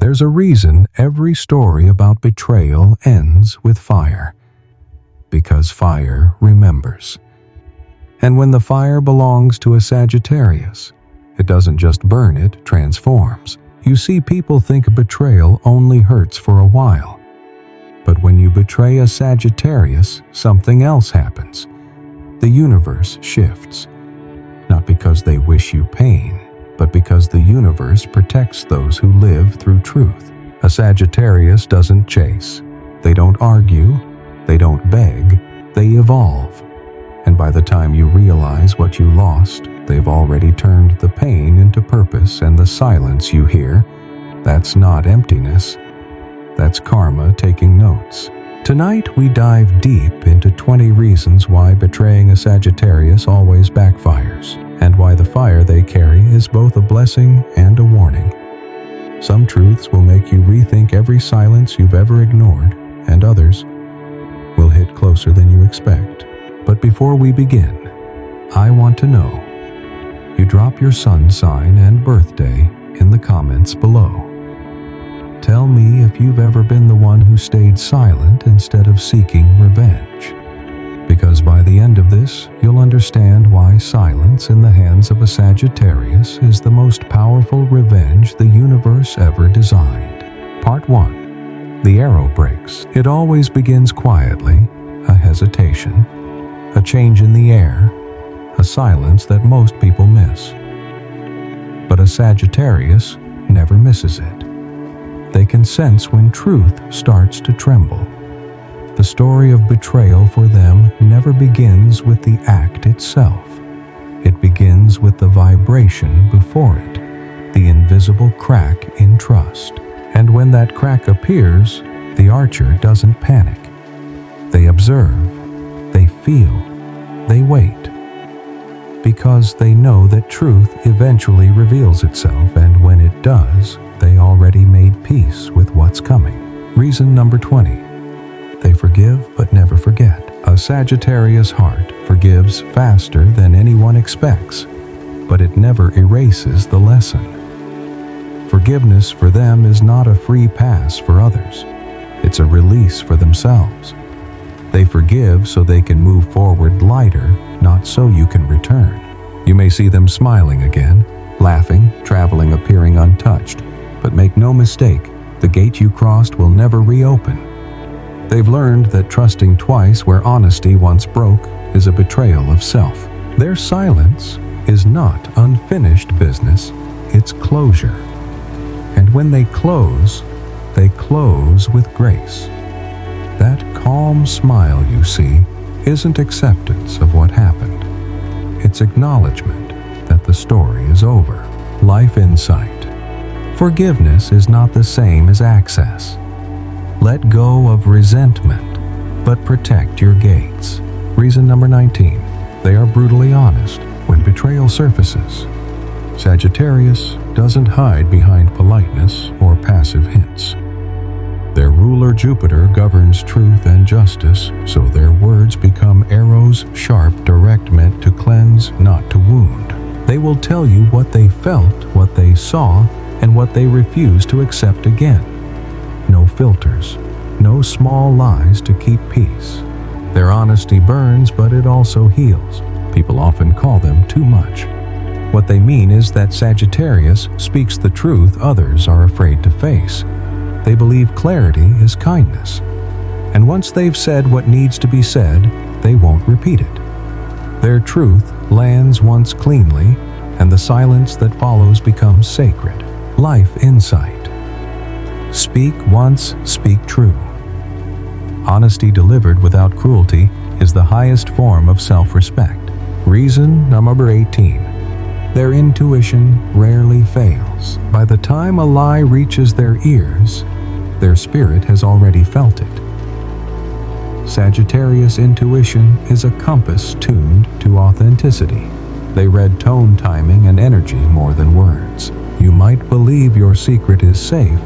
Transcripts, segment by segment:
There's a reason every story about betrayal ends with fire. Because fire remembers. And when the fire belongs to a Sagittarius, it doesn't just burn, it transforms. You see, people think betrayal only hurts for a while. But when you betray a Sagittarius, something else happens. The universe shifts. Not because they wish you pain, but because the universe protects those who live through truth. A Sagittarius doesn't chase. They don't argue. They don't beg. They evolve. And by the time you realize what you lost, they've already turned the pain into purpose, and the silence you hear, that's not emptiness. That's karma taking notes. Tonight we dive deep into 20 reasons why betraying a Sagittarius always backfires, and why the fire they carry is both a blessing and a warning. Some truths will make you rethink every silence you've ever ignored, and others will hit closer than you expect. But before we begin, I want to know. You drop your sun sign and birthday in the comments below. Tell me if you've ever been the one who stayed silent instead of seeking revenge. Because by the end of this, you'll understand why silence in the hands of a Sagittarius is the most powerful revenge the universe ever designed. Part 1. The arrow breaks. It always begins quietly, a hesitation, a change in the air, a silence that most people miss. But a Sagittarius never misses it. They can sense when truth starts to tremble. The story of betrayal for them never begins with the act itself. It begins with the vibration before it, the invisible crack in trust. And when that crack appears, the archer doesn't panic. They observe, they feel, they wait. Because they know that truth eventually reveals itself, and when it does, they already made peace with what's coming. Reason number 20. They forgive but never forget. A Sagittarius heart forgives faster than anyone expects, but it never erases the lesson. Forgiveness for them is not a free pass for others. It's a release for themselves. They forgive so they can move forward lighter, not so you can return. You may see them smiling again, laughing, traveling, appearing untouched. But make no mistake, the gate you crossed will never reopen. They've learned that trusting twice where honesty once broke is a betrayal of self. Their silence is not unfinished business, it's closure. And when they close with grace. That calm smile you see isn't acceptance of what happened. It's acknowledgement that the story is over. Life insight. Forgiveness is not the same as access. Let go of resentment, but protect your gates. Reason number 19. They are brutally honest when betrayal surfaces. Sagittarius doesn't hide behind politeness or passive hints. Their ruler Jupiter governs truth and justice, so their words become arrows, sharp, direct, meant to cleanse, not to wound. They will tell you what they felt, what they saw, and what they refuse to accept again. No filters, no small lies to keep peace. Their honesty burns, but it also heals. People often call them too much. What they mean is that Sagittarius speaks the truth others are afraid to face. They believe clarity is kindness. And once they've said what needs to be said, they won't repeat it. Their truth lands once cleanly, and the silence that follows becomes sacred. Life insight. Speak once, speak true. Honesty delivered without cruelty is the highest form of self-respect. Reason number 18. Their intuition rarely fails. By the time a lie reaches their ears, their spirit has already felt it. Sagittarius intuition is a compass tuned to authenticity. They read tone, timing, and energy more than words. You might believe your secret is safe,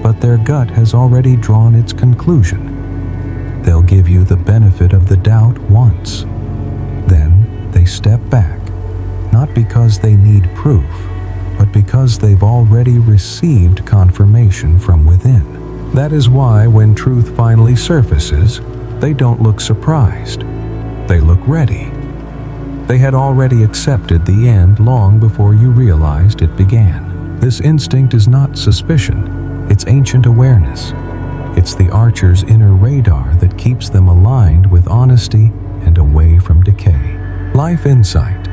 but their gut has already drawn its conclusion. They'll give you the benefit of the doubt once. Then they step back, not because they need proof, but but because they've already received confirmation from within. That is why when truth finally surfaces, they don't look surprised. They look ready. They had already accepted the end long before you realized it began. This instinct is not suspicion, it's ancient awareness. It's the archer's inner radar that keeps them aligned with honesty and away from decay. Life insight.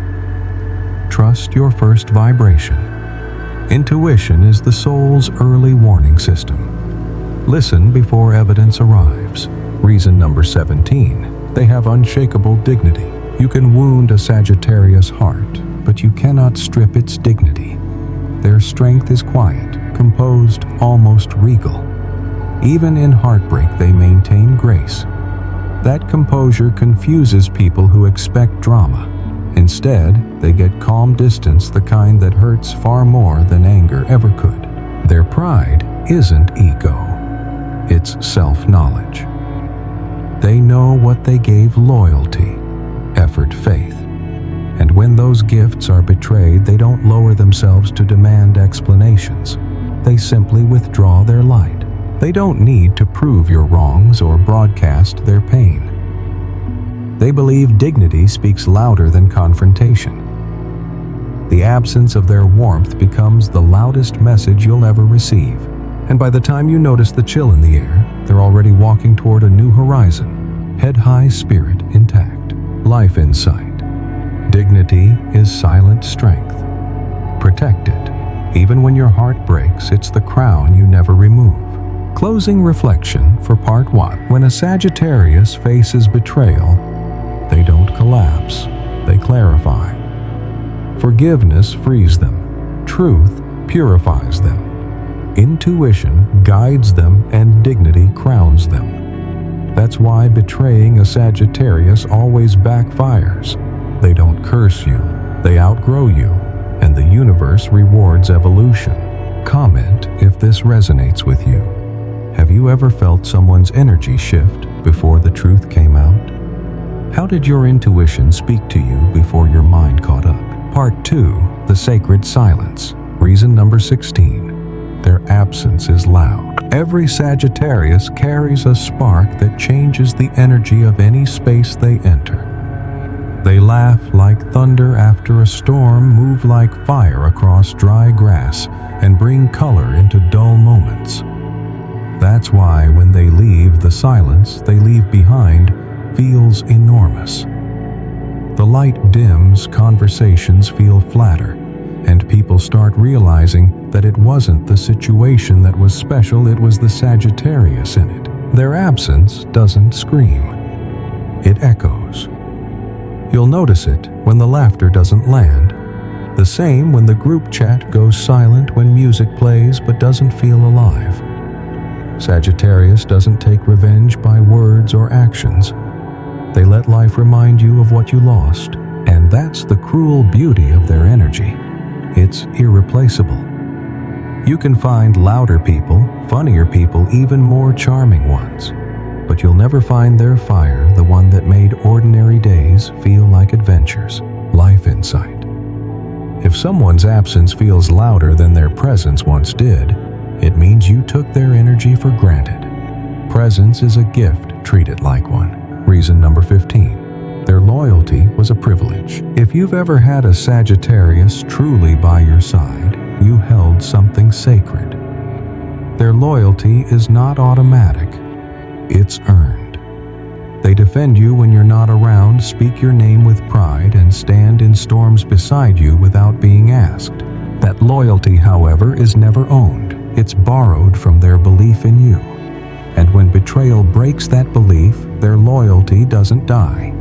Trust your first vibration. Intuition is the soul's early warning system. Listen before evidence arrives. Reason number 17. They have unshakable dignity. You can wound a Sagittarius heart, but you cannot strip its dignity. Their strength is quiet, composed, almost regal. Even in heartbreak, they maintain grace. That composure confuses people who expect drama. Instead, they get calm distance, the kind that hurts far more than anger ever could. Their pride isn't ego. It's self-knowledge. They know what they gave: loyalty, effort, faith. And when those gifts are betrayed, they don't lower themselves to demand explanations. They simply withdraw their light. They don't need to prove your wrongs or broadcast their pain. They believe dignity speaks louder than confrontation. The absence of their warmth becomes the loudest message you'll ever receive. And by the time you notice the chill in the air, they're already walking toward a new horizon. Head high, spirit intact. Life insight. Dignity is silent strength. Protected. Even when your heart breaks, it's the crown you never remove. Closing reflection for part 1. When a Sagittarius faces betrayal, they don't collapse, they clarify. Forgiveness frees them. Truth purifies them. Intuition guides them, and dignity crowns them. That's why betraying a Sagittarius always backfires. They don't curse you, they outgrow you, and the universe rewards evolution. Comment if this resonates with you. Have you ever felt someone's energy shift before the truth came out? How did your intuition speak to you before your mind caught up? Part 2. The Sacred Silence. Reason number 16. Their absence is loud. Every Sagittarius carries a spark that changes the energy of any space they enter. They laugh like thunder after a storm, move like fire across dry grass, and bring color into dull moments. That's why when they leave, the silence they leave behind feels enormous. The light dims, conversations feel flatter, and people start realizing that it wasn't the situation that was special, it was the Sagittarius in it. Their absence doesn't scream. It echoes. You'll notice it when the laughter doesn't land. The same when the group chat goes silent, when music plays but doesn't feel alive. Sagittarius doesn't take revenge by words or actions. They let life remind you of what you lost, and that's the cruel beauty of their energy. It's irreplaceable. You can find louder people, funnier people, even more charming ones, but you'll never find their fire, the one that made ordinary days feel like adventures. Life insight. If someone's absence feels louder than their presence once did, it means you took their energy for granted. Presence is a gift, treat it like one. Reason number 15. Their loyalty was a privilege. If you've ever had a Sagittarius truly by your side, you held something sacred. Their loyalty is not automatic. It's earned. They defend you when you're not around, speak your name with pride, and stand in storms beside you without being asked. That loyalty, however, is never owned. It's borrowed from their belief in you. And when betrayal breaks that belief, their loyalty doesn't die.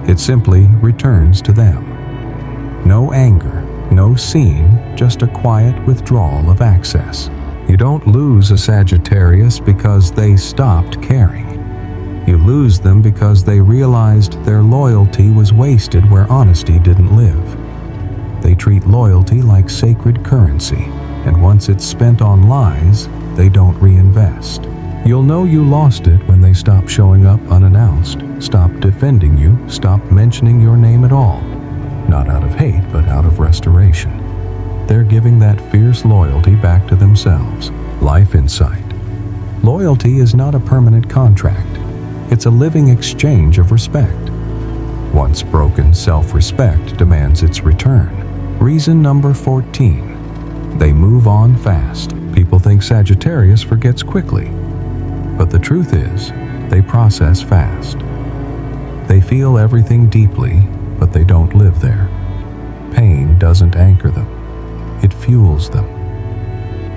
It simply returns to them. No anger, no scene, just a quiet withdrawal of access. You don't lose a Sagittarius because they stopped caring. You lose them because they realized their loyalty was wasted where honesty didn't live. They treat loyalty like sacred currency, and once it's spent on lies, they don't reinvest. You'll know you lost it when they stop showing up unannounced, stop defending you, stop mentioning your name at all. Not out of hate, but out of restoration. they're giving that fierce loyalty back to themselves. Life insight. Loyalty is not a permanent contract. It's a living exchange of respect. Once broken, self-respect demands its return. Reason number 14. They move on fast. People think Sagittarius forgets quickly. But the truth is, they process fast. They feel everything deeply, but they don't live there. Pain doesn't anchor them. It fuels them.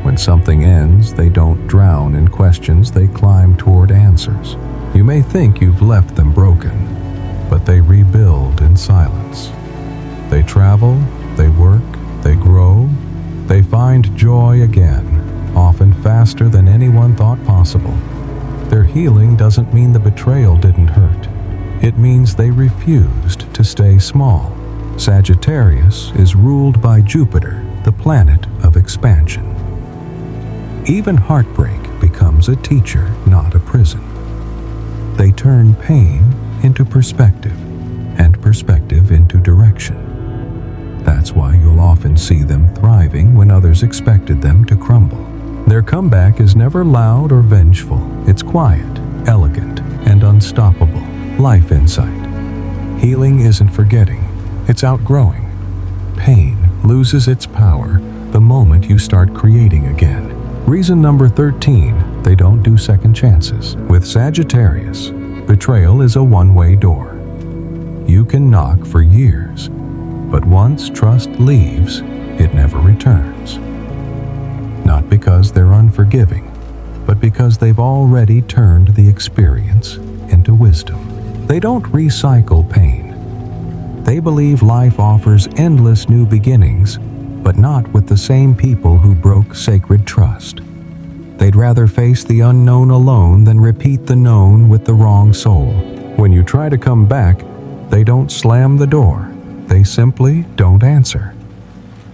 When something ends, they don't drown in questions, they climb toward answers. You may think you've left them broken, but they rebuild in silence. They travel, they work, they grow, they find joy again, often faster than anyone thought possible. Their healing doesn't mean the betrayal didn't hurt. It means they refused to stay small. Sagittarius is ruled by Jupiter, the planet of expansion. Even heartbreak becomes a teacher, not a prison. They turn pain into perspective, and perspective into direction. That's why you'll often see them thriving when others expected them to crumble. Their comeback is never loud or vengeful. It's quiet, elegant, and unstoppable. Life insight. Healing isn't forgetting, it's outgrowing. Pain loses its power the moment you start creating again. Reason number 13, they don't do second chances. With Sagittarius, betrayal is a one-way door. You can knock for years, but once trust leaves, it never returns. Not because they're unforgiving, but because they've already turned the experience into wisdom. They don't recycle pain. They believe life offers endless new beginnings, but not with the same people who broke sacred trust. They'd rather face the unknown alone than repeat the known with the wrong soul. When you try to come back, they don't slam the door. They simply don't answer.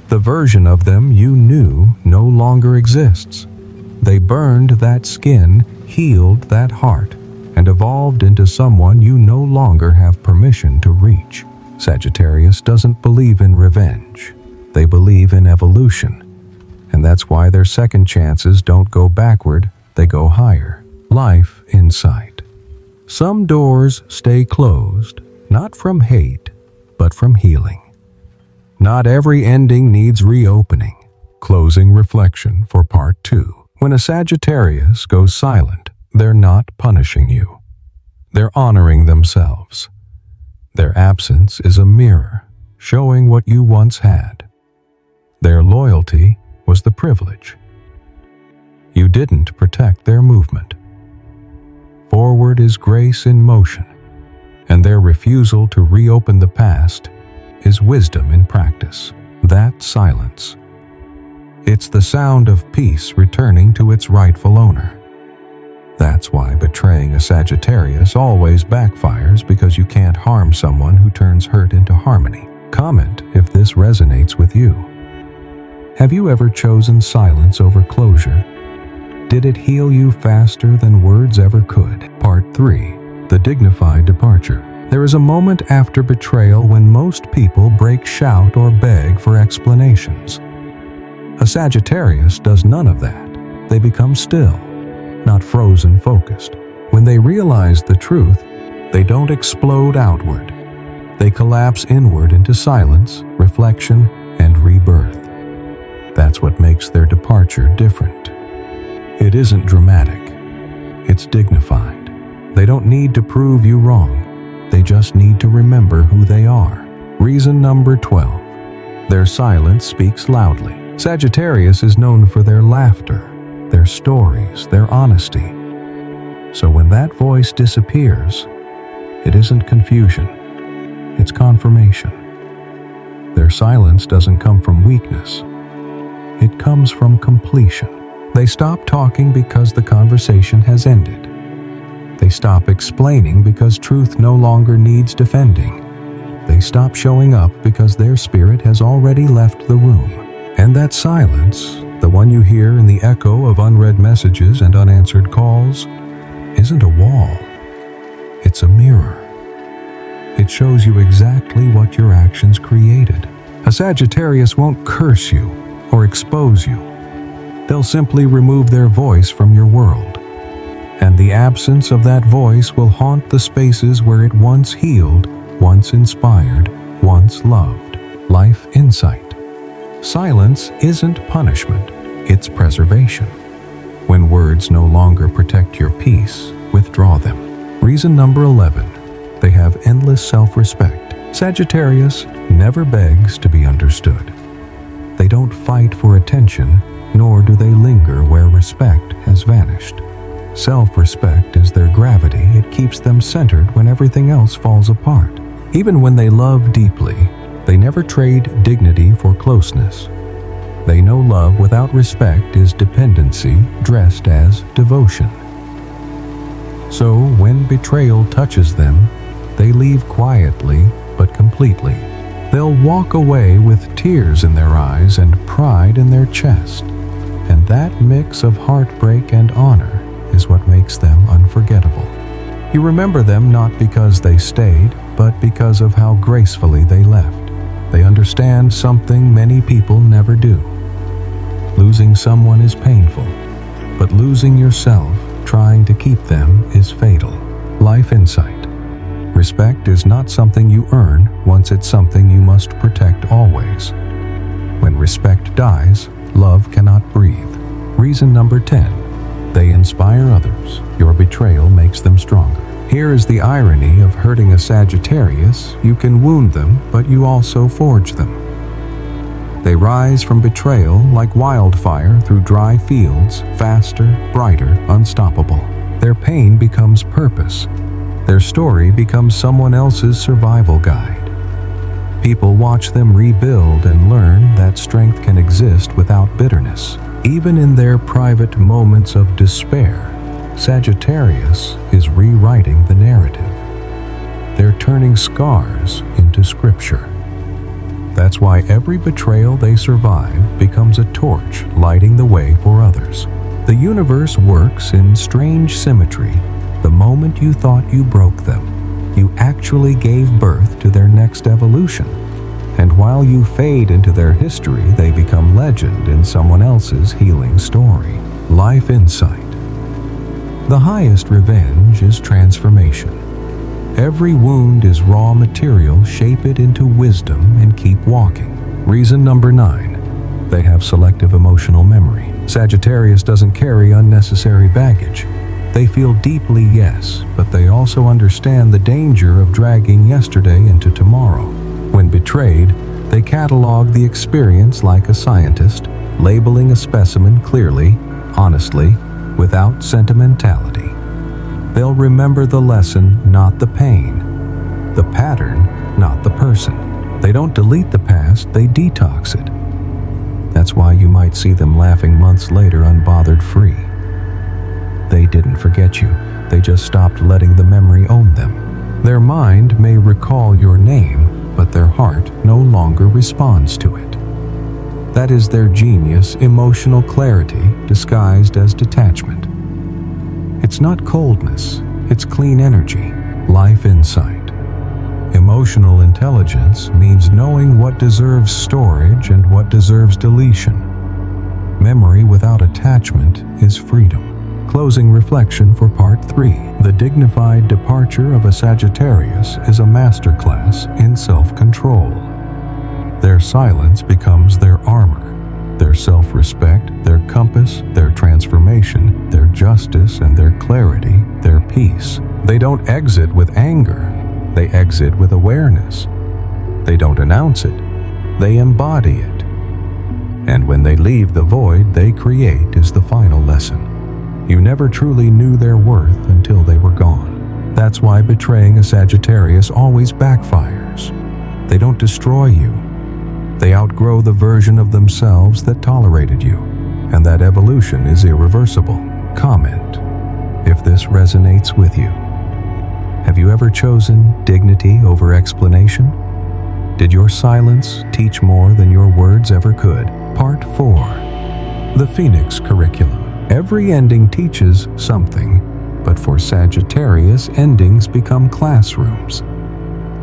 The version of them you knew no longer exists. They burned that skin, healed that heart, and evolved into someone you no longer have permission to reach. Sagittarius doesn't believe in revenge. They believe in evolution. And that's why their second chances don't go backward, they go higher. Life insight. Some doors stay closed, not from hate, but from healing. Not every ending needs reopening. Closing reflection for part 2. When a Sagittarius goes silent, they're not punishing you. They're honoring themselves. Their absence is a mirror, showing what you once had. Their loyalty was the privilege. You didn't protect their movement. Forward is grace in motion, and their refusal to reopen the past is wisdom in practice. That silence. It's the sound of peace returning to its rightful owner. That's why betraying a Sagittarius always backfires, because you can't harm someone who turns hurt into harmony. Comment if this resonates with you. Have you ever chosen silence over closure? Did it heal you faster than words ever could? Part 3. The Dignified Departure. There is a moment after betrayal when most people break, shout, or beg for explanations. A Sagittarius does none of that. They become still, not frozen focused. When they realize the truth, they don't explode outward. They collapse inward into silence, reflection, and rebirth. That's what makes their departure different. It isn't dramatic. It's dignified. They don't need to prove you wrong. They just need to remember who they are. Reason number 12. Their silence speaks loudly. Sagittarius is known for their laughter, their stories, their honesty. So when that voice disappears, it isn't confusion. It's confirmation. Their silence doesn't come from weakness. It comes from completion. They stop talking because the conversation has ended. They stop explaining because truth no longer needs defending. They stop showing up because their spirit has already left the room. And that silence, the one you hear in the echo of unread messages and unanswered calls, isn't a wall. It's a mirror. It shows you exactly what your actions created. A Sagittarius won't curse you. or expose you. They'll simply remove their voice from your world. And the absence of that voice will haunt the spaces where it once healed, once inspired, once loved. Life insight. Silence isn't punishment, it's preservation. When words no longer protect your peace, withdraw them. Reason number 11. They have endless self-respect. Sagittarius never begs to be understood. They don't fight for attention, nor do they linger where respect has vanished. Self-respect is their gravity. It keeps them centered when everything else falls apart. Even when they love deeply, they never trade dignity for closeness. They know love without respect is dependency dressed as devotion. So when betrayal touches them, they leave quietly but completely. They'll walk away with tears in their eyes and pride in their chest. And that mix of heartbreak and honor is what makes them unforgettable. You remember them not because they stayed, but because of how gracefully they left. They understand something many people never do. Losing someone is painful, but losing yourself trying to keep them is fatal. Life insight. Respect is not something you earn once it's something you must protect always. When respect dies, love cannot breathe. Reason number 10. They inspire others. Your betrayal makes them stronger. Here is the irony of hurting a Sagittarius. You can wound them, but you also forge them. They rise from betrayal like wildfire through dry fields, faster, brighter, unstoppable. Their pain becomes purpose. Their story becomes someone else's survival guide. People watch them rebuild and learn that strength can exist without bitterness. Even in their private moments of despair, Sagittarius is rewriting the narrative. They're turning scars into scripture. That's why every betrayal they survive becomes a torch lighting the way for others. The universe works in strange symmetry. The moment you thought you broke them, you actually gave birth to their next evolution. And while you fade into their history, they become legend in someone else's healing story. Life insight. The highest revenge is transformation. Every wound is raw material. Shape it into wisdom and keep walking. Reason number 9. They have selective emotional memory. Sagittarius doesn't carry unnecessary baggage. They feel deeply, yes, but they also understand the danger of dragging yesterday into tomorrow. When betrayed, they catalog the experience like a scientist, labeling a specimen clearly, honestly, without sentimentality. They'll remember the lesson, not the pain. The pattern, not the person. They don't delete the past, they detox it. That's why you might see them laughing months later unbothered free. They didn't forget you, they just stopped letting the memory own them. Their mind may recall your name, but their heart no longer responds to it. That is their genius, emotional clarity disguised as detachment. It's not coldness, it's clean energy, life insight. Emotional intelligence means knowing what deserves storage and what deserves deletion. Memory without attachment is freedom. Closing reflection for part 3. The dignified departure of a Sagittarius is a masterclass in self-control. Their silence becomes their armor. Their self-respect, their compass, their transformation, their justice and their clarity, their peace. They don't exit with anger. They exit with awareness. They don't announce it. They embody it. And when they leave the void they create is the final lesson. You never truly knew their worth until they were gone. That's why betraying a Sagittarius always backfires. They don't destroy you. They outgrow the version of themselves that tolerated you, and that evolution is irreversible. Comment if this resonates with you. Have you ever chosen dignity over explanation? Did your silence teach more than your words ever could? Part 4. The Phoenix Curriculum. Every ending teaches something, but for Sagittarius, endings become classrooms.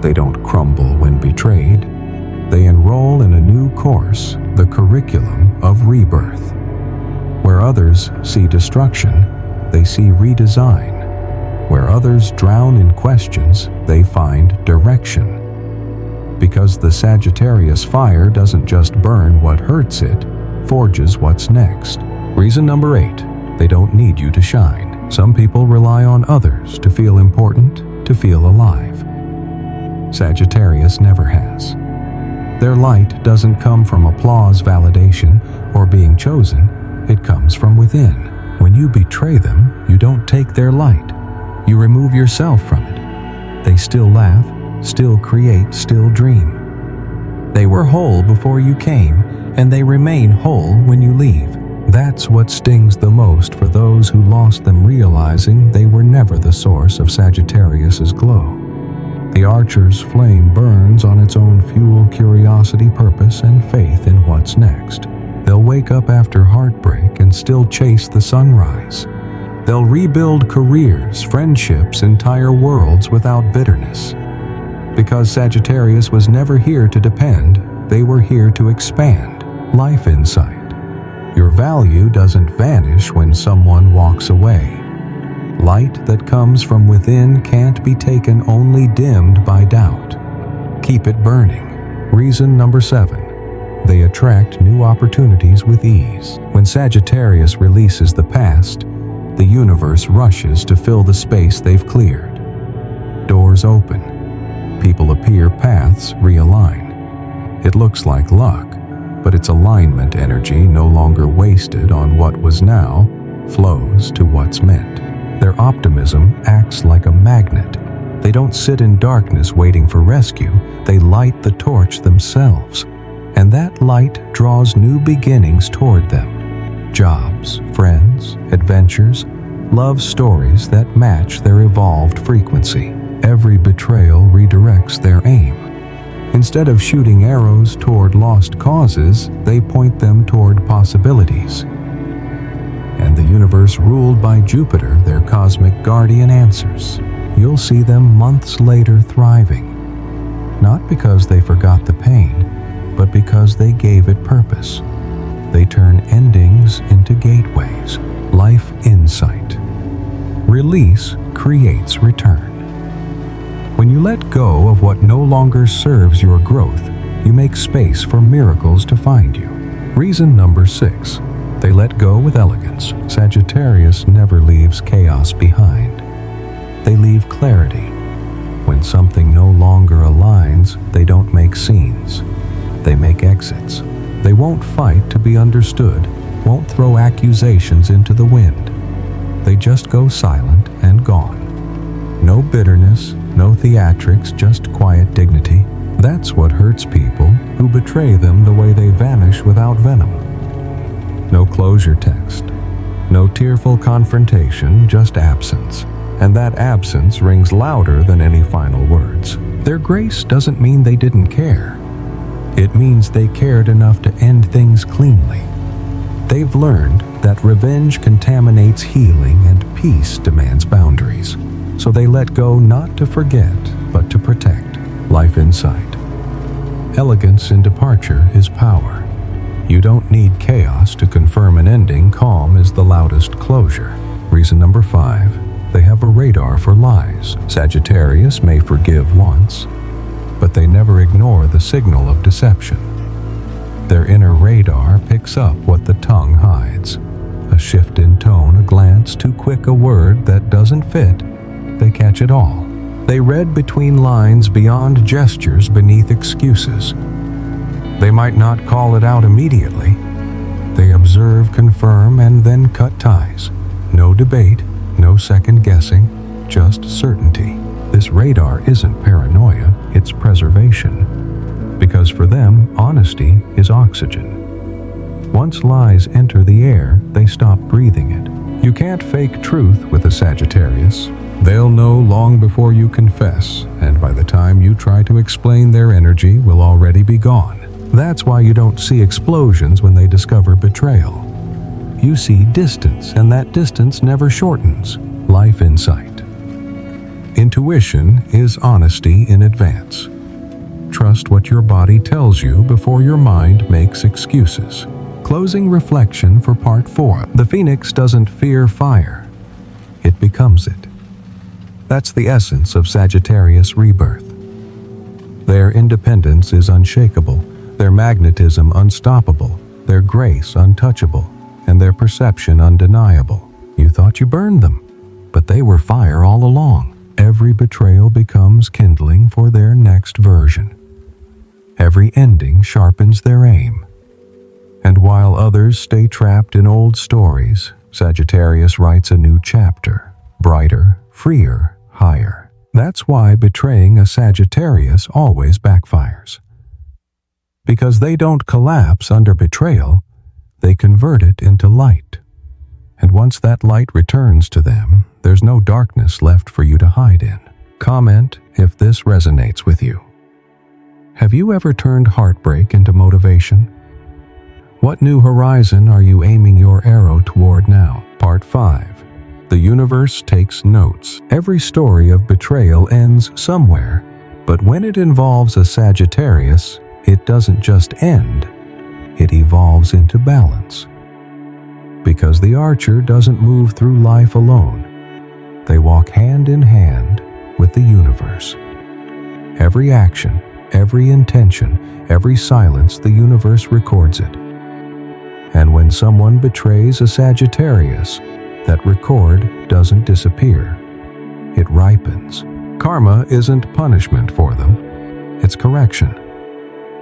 They don't crumble when betrayed. They enroll in a new course, the curriculum of rebirth. Where others see destruction, they see redesign. Where others drown in questions, they find direction. Because the Sagittarius fire doesn't just burn what hurts, it forges what's next. Reason number 8, they don't need you to shine. Some people rely on others to feel important, to feel alive. Sagittarius never has. Their light doesn't come from applause, validation, or being chosen. It comes from within. When you betray them, you don't take their light. You remove yourself from it. They still laugh, still create, still dream. They were whole before you came, and they remain whole when you leave. That's what stings the most for those who lost them, realizing they were never the source of Sagittarius's glow. The Archer's flame burns on its own fuel, curiosity, purpose, and faith in what's next. They'll wake up after heartbreak and still chase the sunrise. They'll rebuild careers, friendships, entire worlds without bitterness. Because Sagittarius was never here to depend, they were here to expand. Life insight. Your value doesn't vanish when someone walks away. Light that comes from within can't be taken, only dimmed by doubt. Keep it burning. Reason number 7. They attract new opportunities with ease. When Sagittarius releases the past, the universe rushes to fill the space they've cleared. Doors open. People appear, paths realign. It looks like luck, but it's alignment energy no longer wasted on what was now, flows to what's meant. Their optimism acts like a magnet. They don't sit in darkness waiting for rescue, they light the torch themselves. And that light draws new beginnings toward them. Jobs, friends, adventures, love stories that match their evolved frequency. Every betrayal redirects their aim. Instead of shooting arrows toward lost causes, they point them toward possibilities. And the universe, ruled by Jupiter, their cosmic guardian, answers. You'll see them months later thriving. Not because they forgot the pain, but because they gave it purpose. They turn endings into gateways. Life insight. Release creates return. When you let go of what no longer serves your growth, you make space for miracles to find you. Reason number 6. They let go with elegance. Sagittarius never leaves chaos behind. They leave clarity. When something no longer aligns, they don't make scenes. They make exits. They won't fight to be understood, won't throw accusations into the wind. They just go silent and gone. No bitterness, no theatrics, just quiet dignity. That's what hurts people who betray them the way they vanish without venom. No closure text, no tearful confrontation, just absence. And that absence rings louder than any final words. Their grace doesn't mean they didn't care. It means they cared enough to end things cleanly. They've learned that revenge contaminates healing and peace demands boundaries. So they let go not to forget, but to protect. Life insight. Elegance in departure is power. You don't need chaos to confirm an ending. Calm is the loudest closure. Reason number 5. They have a radar for lies. Sagittarius may forgive once, but they never ignore the signal of deception. Their inner radar picks up what the tongue hides. A shift in tone, a glance too quick, a word that doesn't fit. They catch it all. They read between lines, beyond gestures, beneath excuses. They might not call it out immediately. They observe, confirm, and then cut ties. No debate, no second guessing, just certainty. This radar isn't paranoia, it's preservation. Because for them, honesty is oxygen. Once lies enter the air, they stop breathing it. You can't fake truth with a Sagittarius. They'll know long before you confess, and by the time you try to explain, their energy will already be gone. That's why you don't see explosions when they discover betrayal. You see distance, and that distance never shortens. Life insight. Intuition is honesty in advance. trust what your body tells you before your mind makes excuses. Closing reflection for part 4. The phoenix doesn't fear fire. It becomes it. That's the essence of Sagittarius rebirth. Their independence is unshakable, their magnetism unstoppable, their grace untouchable, and their perception undeniable. You thought you burned them, but they were fire all along. Every betrayal becomes kindling for their next version. Every ending sharpens their aim. And while others stay trapped in old stories, Sagittarius writes a new chapter, brighter, freer, higher. That's why betraying a Sagittarius always backfires. Because they don't collapse under betrayal, they convert it into light. And once that light returns to them, there's no darkness left for you to hide in. Comment if this resonates with you. Have you ever turned heartbreak into motivation? What new horizon are you aiming your arrow toward now? Part 5. The universe takes notes. Every story of betrayal ends somewhere, but when it involves a Sagittarius, it doesn't just end, it evolves into balance. Because the archer doesn't move through life alone. They walk hand in hand with the universe. Every action, every intention, every silence, the universe records it. And when someone betrays a Sagittarius, that record doesn't disappear. It ripens. Karma isn't punishment for them. It's correction.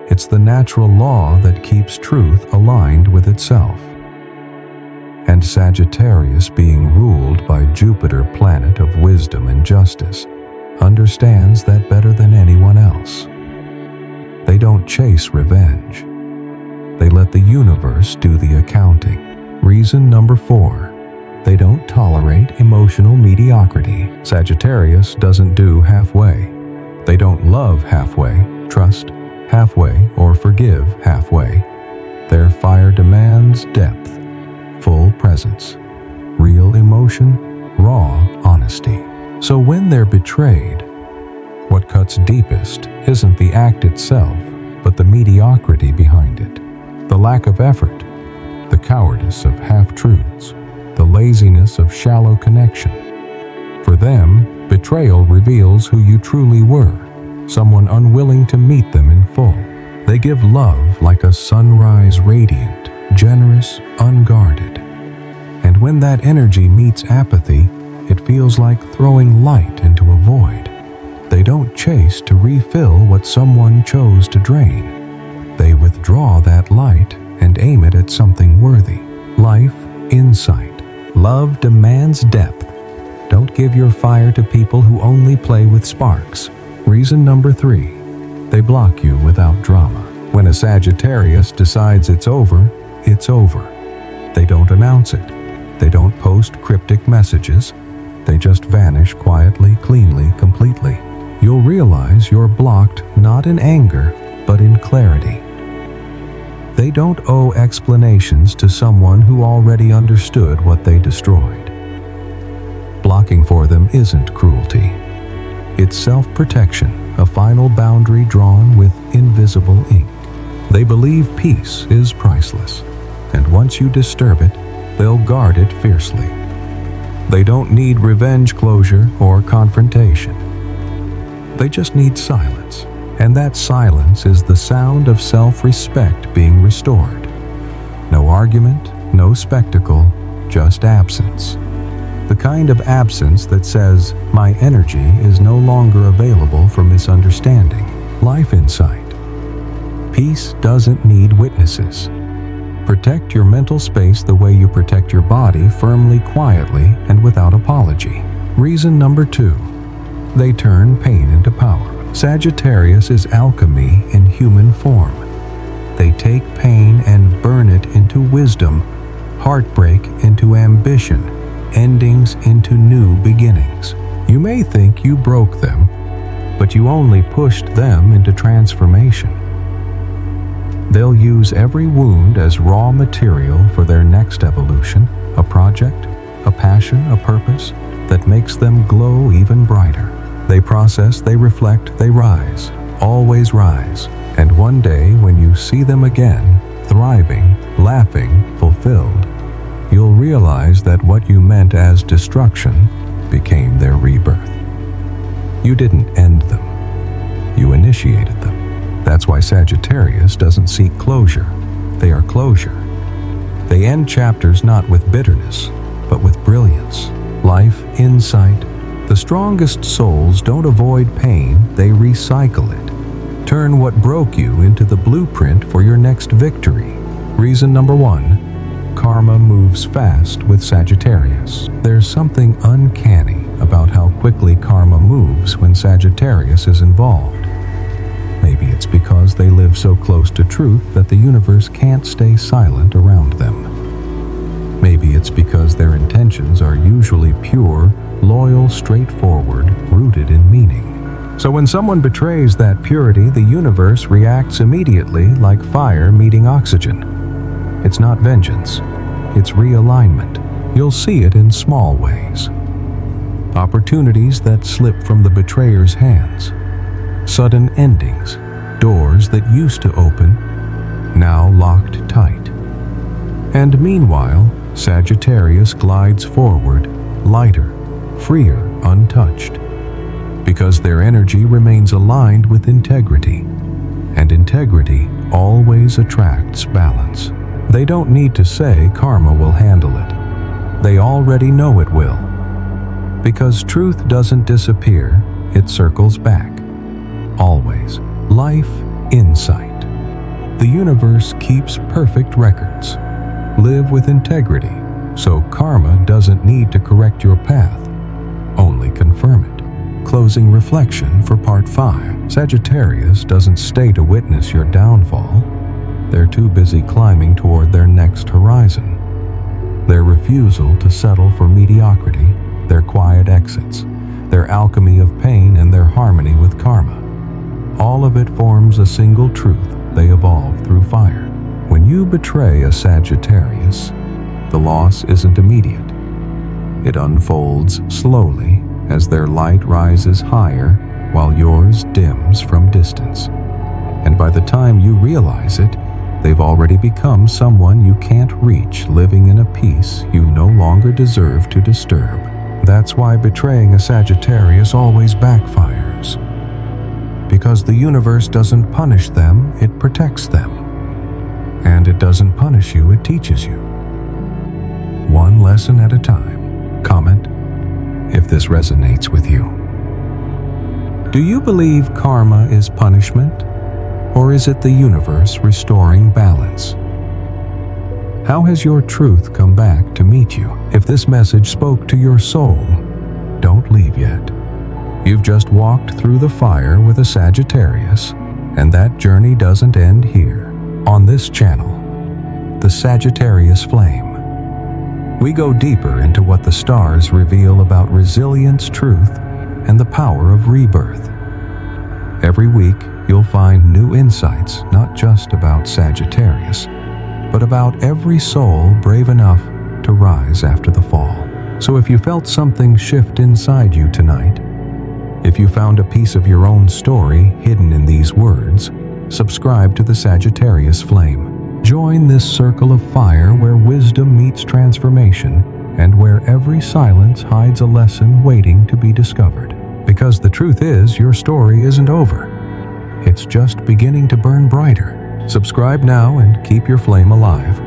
It's the natural law that keeps truth aligned with itself. And Sagittarius, being ruled by Jupiter, planet of wisdom and justice, understands that better than anyone else. They don't chase revenge. They let the universe do the accounting. Reason number 4. They don't tolerate emotional mediocrity. Sagittarius doesn't do halfway. They don't love halfway, trust halfway, or forgive halfway. Their fire demands depth, full presence, real emotion, raw honesty. So when they're betrayed, what cuts deepest isn't the act itself, but the mediocrity behind it. The lack of effort, the cowardice of half-truths, the laziness of shallow connection. For them, betrayal reveals who you truly were, someone unwilling to meet them in full. They give love like a sunrise, radiant, generous, unguarded. And when that energy meets apathy, it feels like throwing light into a void. They don't chase to refill what someone chose to drain. They withdraw that light and aim it at something worthy. Life, insight. Love demands depth. Don't give your fire to people who only play with sparks. Reason number 3. They block you without drama. When a Sagittarius decides it's over, it's over. They don't announce it. They don't post cryptic messages. They just vanish quietly, cleanly, completely. You'll realize you're blocked not in anger, but in clarity. They don't owe explanations to someone who already understood what they destroyed. Blocking for them isn't cruelty. It's self-protection, a final boundary drawn with invisible ink. They believe peace is priceless, and once you disturb it, they'll guard it fiercely. They don't need revenge, closure, or confrontation. They just need silence. And that silence is the sound of self-respect being restored. No argument, no spectacle, just absence. The kind of absence that says, my energy is no longer available for misunderstanding. Life insight. Peace doesn't need witnesses. Protect your mental space the way you protect your body, firmly, quietly, and without apology. Reason number 2. They turn pain into power. Sagittarius is alchemy in human form. They take pain and burn it into wisdom, heartbreak into ambition, endings into new beginnings. You may think you broke them, but you only pushed them into transformation. They'll use every wound as raw material for their next evolution, a project, a passion, a purpose that makes them glow even brighter. They process, they reflect, they rise. always rise, and one day when you see them again, thriving, laughing, fulfilled, you'll realize that what you meant as destruction became their rebirth. You didn't end them. You initiated them. That's why Sagittarius doesn't seek closure. They are closure. They end chapters not with bitterness, but with brilliance, life, insight. The strongest souls don't avoid pain, they recycle it. Turn what broke you into the blueprint for your next victory. Reason number 1, karma moves fast with Sagittarius. There's something uncanny about how quickly karma moves when Sagittarius is involved. Maybe it's because they live so close to truth that the universe can't stay silent around them. Maybe it's because their intentions are usually pure, loyal, straightforward, rooted in meaning. So when someone betrays that purity, the universe reacts immediately like fire meeting oxygen. It's not vengeance, it's realignment. You'll see it in small ways. Opportunities that slip from the betrayer's hands. Sudden endings, doors that used to open, now locked tight. And meanwhile, Sagittarius glides forward, lighter, freer, untouched, because their energy remains aligned with integrity, and integrity always attracts balance. They don't need to say karma will handle it. They already know it will. Because truth doesn't disappear, it circles back. Always. Life, insight. The universe keeps perfect records. Live with integrity, so karma doesn't need to correct your path, only confirm it. Closing reflection for part 5. Sagittarius doesn't stay to witness your downfall. They're too busy climbing toward their next horizon. Their refusal to settle for mediocrity, their quiet exits, their alchemy of pain, and their harmony with karma. All of it forms a single truth they evolve through fire. When you betray a Sagittarius, the loss isn't immediate. It unfolds slowly as their light rises higher while yours dims from distance. And by the time you realize it, they've already become someone you can't reach, living in a peace you no longer deserve to disturb. That's why betraying a Sagittarius always backfires. Because the universe doesn't punish them, it protects them. And it doesn't punish you, it teaches you. One lesson at a time. Comment if this resonates with you. Do you believe karma is punishment? Or is it the universe restoring balance? How has your truth come back to meet you? If this message spoke to your soul, don't leave yet. You've just walked through the fire with a Sagittarius, and that journey doesn't end here. On this channel, the Sagittarius Flame, we go deeper into what the stars reveal about resilience, truth, and the power of rebirth. Every week, you'll find new insights, not just about Sagittarius, but about every soul brave enough to rise after the fall. So if you felt something shift inside you tonight, if you found a piece of your own story hidden in these words, subscribe to the Sagittarius Flame. Join this circle of fire where wisdom meets transformation and where every silence hides a lesson waiting to be discovered. Because the truth is, your story isn't over. It's just beginning to burn brighter. Subscribe now and keep your flame alive.